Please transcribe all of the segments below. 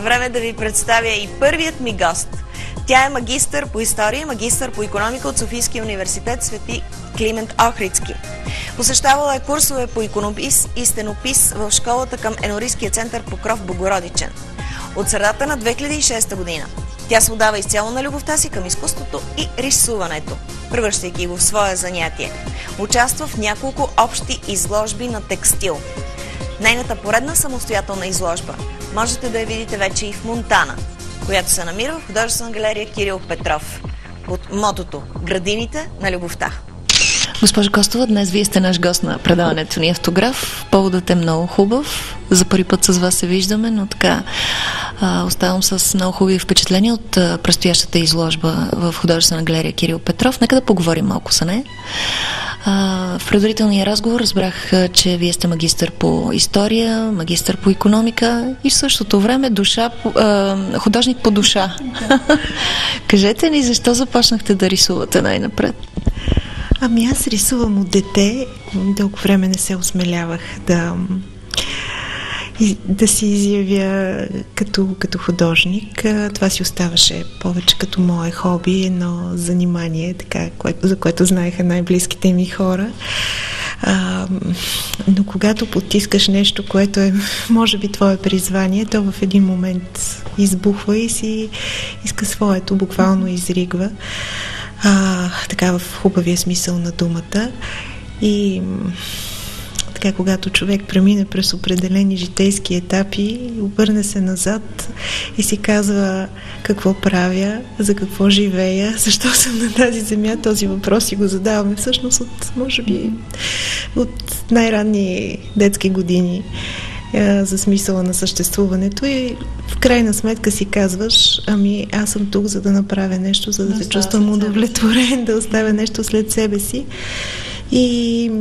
Време да ви представя и първият ми гост. Тя е магистър по история и магистър по икономика от Софийския университет Свети Климент Охридски. Посещавала е курсове по иконопис и стенопис в школата към Енорийския център Покров Богородичен. От средата на 2006 година тя се отдава изцяло на любовта си към изкуството и рисуването, превръщайки го в свое занятие. Участва в няколко общи изложби на текстил. Нейната поредна самостоятелна изложба можете да я видите вече и в Монтана, която се намира в художествена галерия Кирил Петров под мотото „Градините на любовта“. Госпожа Костова, днес вие сте наш гост на предаването ни Автограф. Поводът е много хубав. За първи път с вас се виждаме, но така оставам с много хубави впечатления от предстоящата изложба в художествена галерия Кирил Петров. Нека да поговорим малко с нея. В предварителния разговор разбрах, че вие сте магистър по история, магистър по икономика и в същото време художник по душа. Кажете ни, защо започнахте да рисувате най-напред? Ами аз рисувам от дете. Дълго време не се осмелявах да си изявя като художник. Това си оставаше повече като мое хоби, едно занимание, така, за което знаеха най-близките ми хора. Но когато потискаш нещо, което е, може би, твое призвание, то в един момент избухва и си иска своето, буквално изригва. Така в хубавия смисъл на думата. И така, когато човек премине през определени житейски етапи, обърне се назад и си казва какво правя, за какво живея, защо съм на тази земя, този въпрос си го задаваме всъщност може би от най-ранни детски години за смисъла на съществуването и в крайна сметка си казваш, ами аз съм тук, за да направя нещо, за да се чувствам удовлетворен, да оставя нещо след себе си. И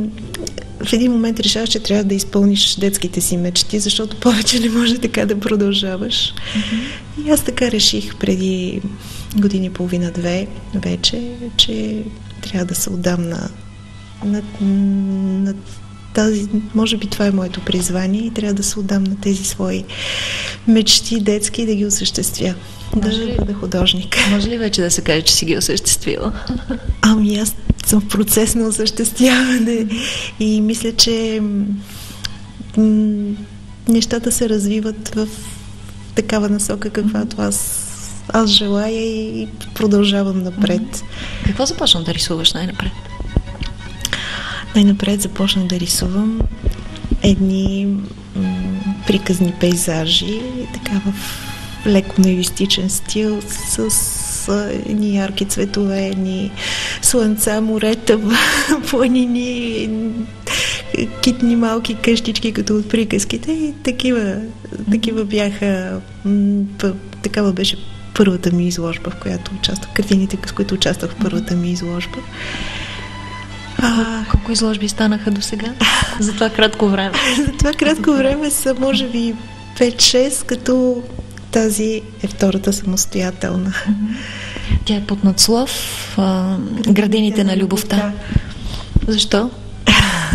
в един момент решаваш, че трябва да изпълниш детските си мечти, защото повече не може така да продължаваш. И аз така реших преди години и половина-две вече, че трябва да се отдам на тази, може би това е моето призвание и трябва да се отдам на тези свои мечти детски и да ги осъществя. Да бъда художник. Може ли вече да се каже, че си ги осъществила? Ами аз съм в процес на осъществяване и мисля, че нещата се развиват в такава насока, каквато аз желая и продължавам напред. Какво започна да рисуваш най-напред? Най-напред започнах да рисувам едни приказни пейзажи, така в леко наивистичен стил, с едни ярки цветове, едни слънца, морета, планини, китни малки къщички, като от приказките и такива бяха, такава беше първата ми изложба, в която участвах, картините, с които участвах в първата ми изложба. Колко изложби станаха до сега? За това кратко време? За това кратко време са, може би, 5-6, като тази е втората самостоятелна. Тя е под надслов „Градините на любовта“. Защо?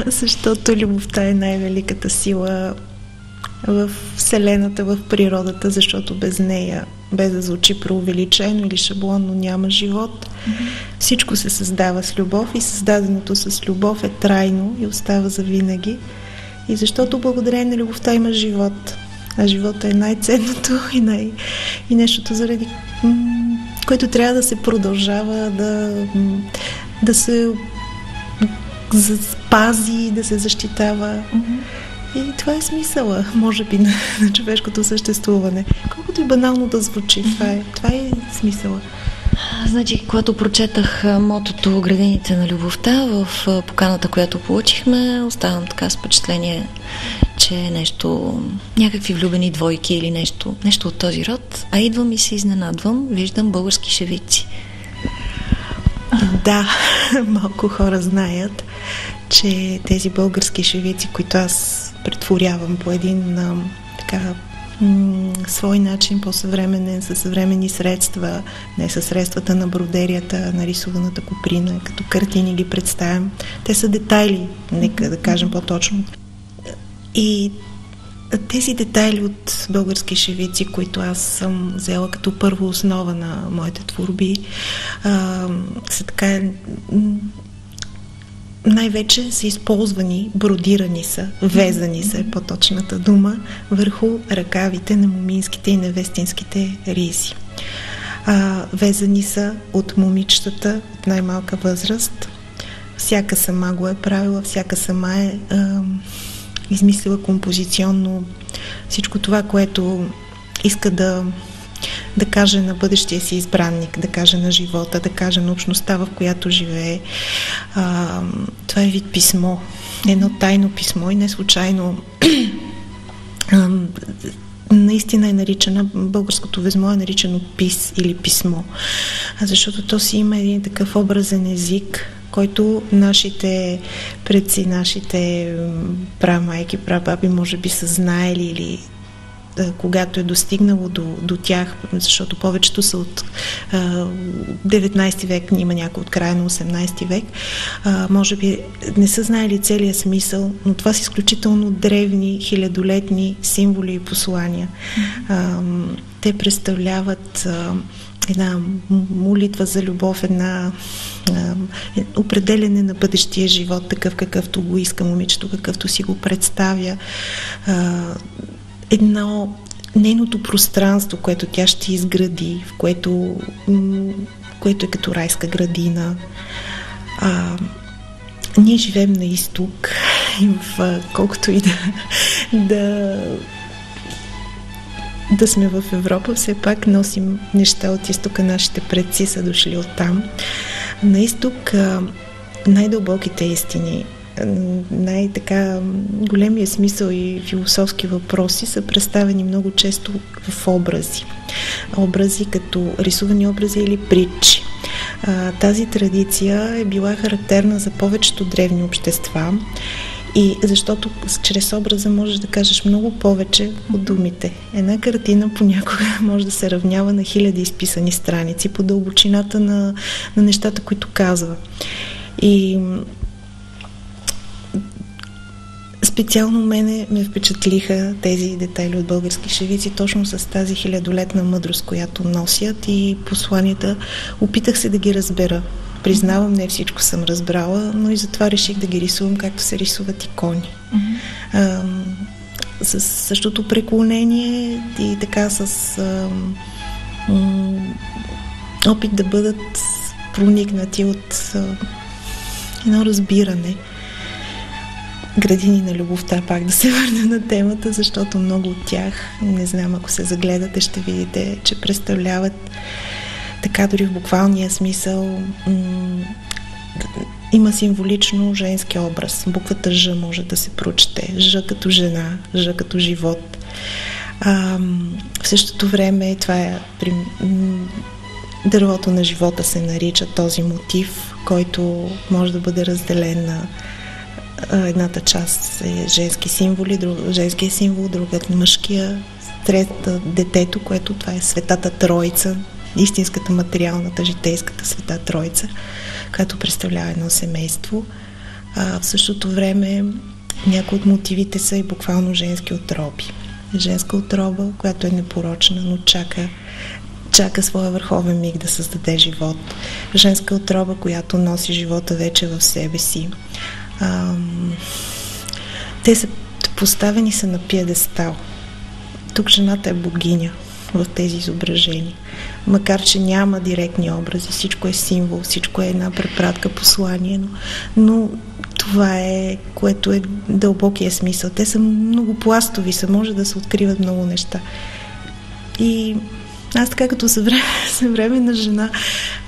Защото любовта е най-великата сила в Вселената, в природата, защото без нея, без да звучи преувеличено или шаблонно, няма живот. Всичко се създава с любов и създаденото с любов е трайно и остава завинаги. И защото благодарение на любовта има живот. А живота е най-ценното и нещото, заради което трябва да се продължава, да се запази, да се защитава. И това е смисъла, може би, на човешкото съществуване. Колкото и банално да звучи, това е смисъла. Значи, когато прочетах мотото „Градините на любовта“ в поканата, която получихме, оставам така с впечатление, че е нещо, някакви влюбени двойки или нещо от този род, а идвам и се изненадвам, виждам български шевици. Да, малко хора знаят, че тези български шевици, които аз претворявам по един свой начин, по-съвременен, със съвременни средства, не със средствата на бродерията, на рисуваната куприна, като картини ги представям. Те са детайли, нека да кажем по-точно. И тези детайли от български шевици, които аз съм взела като първа основа на моите творби, са така... най-вече са използвани, бродирани са, везани са е по-точната дума, върху ръкавите на моминските и невестинските ризи. Везани са от момичетата от най-малка възраст. Всяка сама го е правила, всяка сама е измислила композиционно всичко това, което иска да каже на бъдещия си избранник, да каже на живота, да каже на общността, в която живее. Това е вид писмо. Едно тайно писмо и не случайно наистина е наричана, българското везмо е наричано пис или писмо. Защото то си има един такъв образен език, който нашите предци, нашите прамайки, прабаби може би са знаели или когато е достигнало до тях, защото повечето са от 19 век, има някой от края на 18 век, може би не са знаели целия смисъл, но това са изключително древни, хилядолетни символи и послания. Те представляват една молитва за любов, една определене на бъдещия живот, такъв какъвто го иска момичето, какъвто си го представя. Едно нейното пространство, което тя ще изгради, в което е като райска градина. Ние живеем на изток и колкото и да сме в Европа, все пак носим неща от изтока, нашите предци са дошли оттам. На изток най-дълбоките истини, най-така големия смисъл и философски въпроси са представени много често в образи. Образи като рисувани образи или притчи. Тази традиция е била характерна за повечето древни общества и защото чрез образа можеш да кажеш много повече от думите. Една картина понякога може да се равнява на хиляди изписани страници по дълбочината на нещата, които казва. И специално ме впечатлиха тези детайли от български шевици, точно с тази хилядолетна мъдрост, която носят и посланията. Опитах се да ги разбера. Признавам, не всичко съм разбрала, но и затова реших да ги рисувам както се рисуват икони. С същото преклонение и така с опит да бъдат проникнати от едно разбиране. Градини на любовта, пак да се върна на темата, защото много от тях, не знам, ако се загледате, ще видите, че представляват така дори в буквалния смисъл има символично женски образ. Буквата Ж може да се прочете. Ж като жена, Ж като живот. В същото време това е дървото на живота се нарича този мотив, който може да бъде разделен на едната част е женски символи, женския символ, другата мъжкия, трета детето, което това е Светата Троица, истинската материалната, житейската Света Троица, която представлява едно семейство. В същото време някои от мотивите са и буквално женски отроби. Женска отроба, която е непорочна, но чака своя върховен миг да създаде живот. Женска отроба, която носи живота вече в себе си. Те са поставени са на пиедестал. Тук жената е богиня в тези изображения. Макар че няма директни образи, всичко е символ, всичко е една препратка, послание, но това е, което е дълбокия смисъл. Те са многопластови, може да се откриват много неща. И аз така като съвременна жена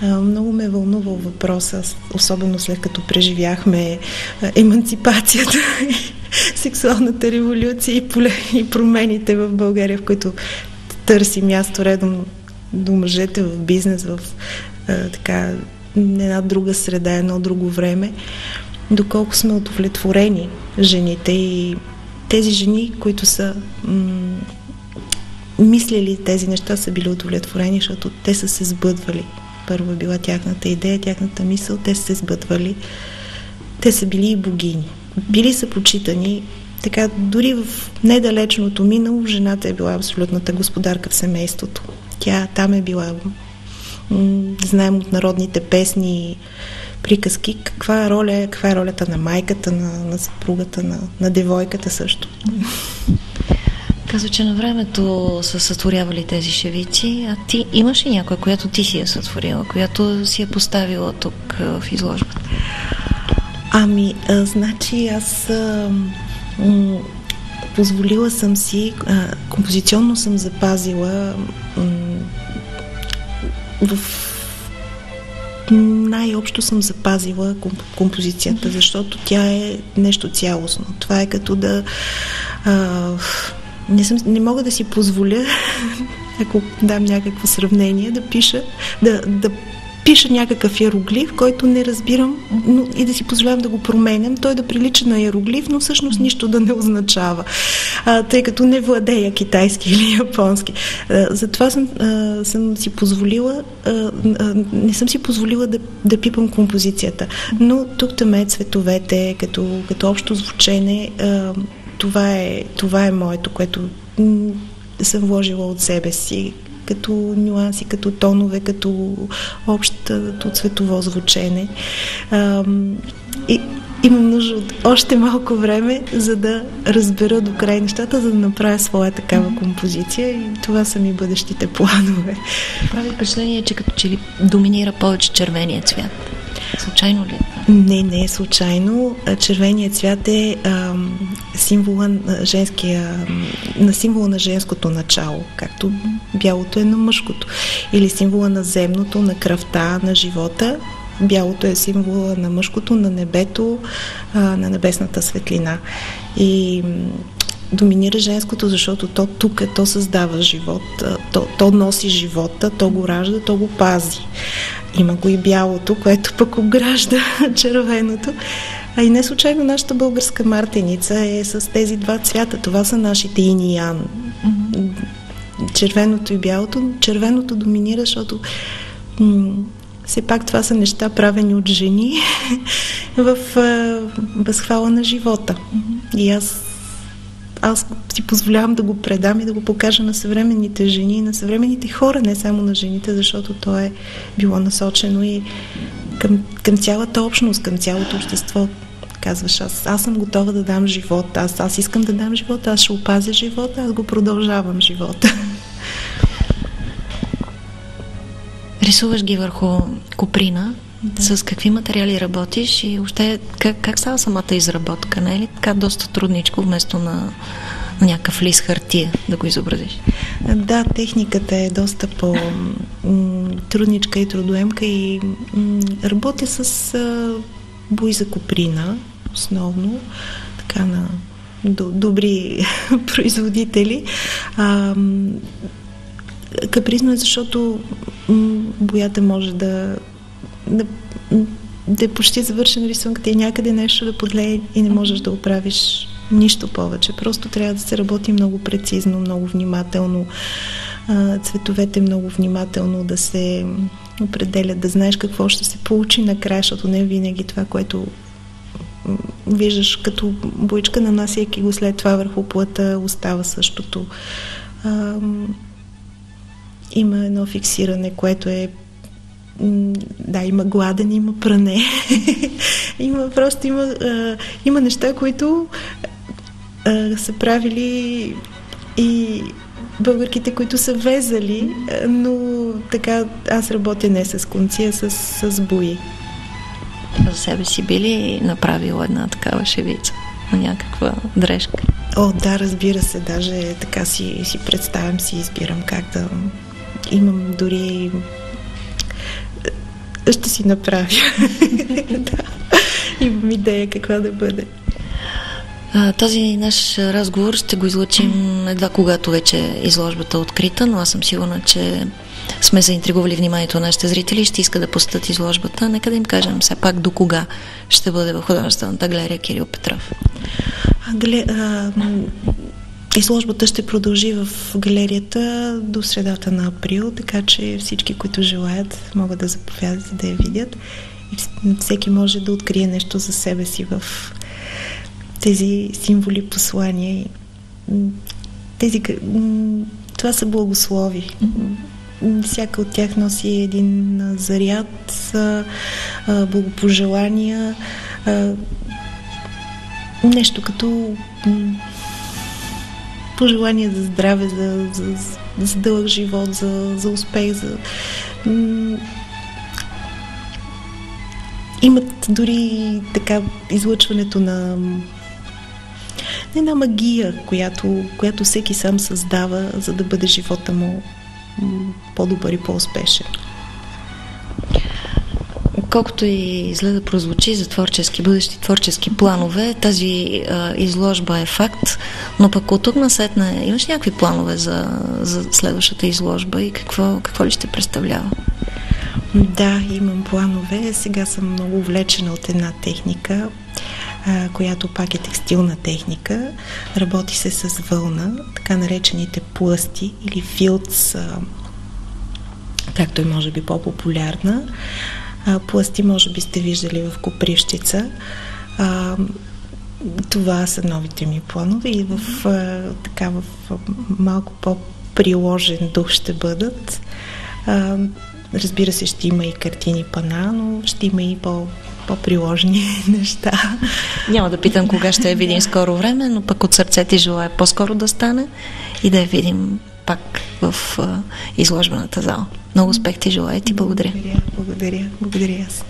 много ме вълнува въпроса, особено след като преживяхме еманципацията и сексуалната революция и промените в България, в които търси място редом до мъжете в бизнес, в така една друга среда, едно друго време, доколко сме удовлетворени жените и тези жени, които са мислили тези неща, са били удовлетворени, защото те са се сбъдвали. Първо била тяхната идея, тяхната мисъл, те са се сбъдвали. Те са били и богини. Били са почитани така, дори в недалечното минало, жената е била абсолютната господарка в семейството. Тя там е била, знаем от народните песни, приказки, каква е ролята на майката, на съпругата, на девойката също. Казва, че на времето са сътворявали тези шевици, а ти имаш ли някоя, която ти си я сътворила, която си я поставила тук в изложбата? Значи аз позволила съм си, композиционно съм запазила най-общо съм запазила композицията, защото тя е нещо цялостно. Това е като да... Не мога да си позволя, ако дам някакво сравнение, да пиша някакъв иероглиф, който не разбирам, но и да си позволявам да го променям, той да прилича на иероглиф, но всъщност нищо да не означава, тъй като не владея китайски или японски. Затова съм си позволила, не съм си позволила да пипам композицията, но тук там е цветовете, като общо звучене, това е моето, което съм вложила от себе си, като нюанси, като тонове, като общото цветово звучене. И имам нужда от още малко време, за да разбера до край нещата, за да направя своя такава композиция, и това са ми бъдещите планове. Прави впечатление, че като че ли доминира повече червения цвят. Случайно ли? Не е случайно. Червеният цвят е символа на женското начало, както бялото е на мъжкото. Или символа на земното, на кръвта, на живота. Бялото е символа на мъжкото, на небето, на небесната светлина. И доминира женското, защото то тук то създава живот, то носи живота, то го ражда, то го пази. Има го и бялото, което пък обгражда червеното. А и не случайно нашата българска мартеница е с тези два цвята. Това са нашите ин и ян. Червеното и бялото. Червеното доминира, защото все пак това са неща, правени от жени в възхвала на живота. И аз си позволявам да го предам и да го покажа на съвременните жени и на съвременните хора, не само на жените, защото то е било насочено и към цялата общност, към цялото общество. Казваш, аз съм готова да дам живот, аз искам да дам живот, аз ще опазя живота, аз го продължавам живота. Рисуваш ги върху коприна. Да. С какви материали работиш и въобще как става самата изработка? Не е ли така доста трудничко, вместо на някакъв лист хартия да го изобразиш? Да, техниката е доста по-трудничка и трудоемка и работя с бои за коприна, основно, така на добри производители. Капризно е, защото боята може да е почти завършен рисунката и някъде нещо да подлее и не можеш да оправиш нищо повече. Просто трябва да се работи много прецизно, много внимателно, цветовете много внимателно да се определят, да знаеш какво ще се получи накрая, защото не винаги това, което виждаш като боичка, нанасяйки го след това върху плътта, остава същото. Има едно фиксиране, което е има гладен, има пране. Има неща, които са правили и българките, които са везали, но така аз работя не с конци, а с бои. За себе си би ли направила една такава шевица на някаква дрежка? Да, разбира се, даже така си представям, си избирам как да... Имам дори... Ще си направя. Да. Имам идея каква да бъде. Този наш разговор ще го излъчим едва когато вече изложбата е открита, но аз съм сигурна, че сме заинтригували вниманието на нашите зрители и ще иска да посетят изложбата. Нека да им кажем все пак до кога ще бъде в художествената галерия Кирил Петров. Изложбата ще продължи в галерията до средата на април, така че всички, които желаят, могат да заповядат и да я видят. И всеки може да открие нещо за себе си тези символи, послания. Това са благослови. Всяка от тях носи един заряд, благопожелания, нещо като пожелание за здраве, за дълъг живот, за успех, имат дори така излъчването на една магия, която всеки сам създава, за да бъде живота му по-добър и по-успешен. Колкото и зле да прозвучи за бъдещи творчески планове, тази изложба е факт, но пък от тук насетне имаш някакви планове за следващата изложба и какво ли ще представлява? Да, имам планове. Сега съм много увлечена от една техника, която пак е текстилна техника. Работи се с вълна, така наречените плъсти или филц, както е може би по-популярна. Плъсти може би сте виждали в Копривщица. Това са новите ми планове и в малко по-приложен дух ще бъдат. Разбира се, ще има и картини пана, но ще има и по-приложни неща. Няма да питам кога ще я видим скоро време, но пък от сърце ти желая по-скоро да стане и да я видим пак в изложбената зала. Много успех ти желая и ти благодаря. Благодаря аз.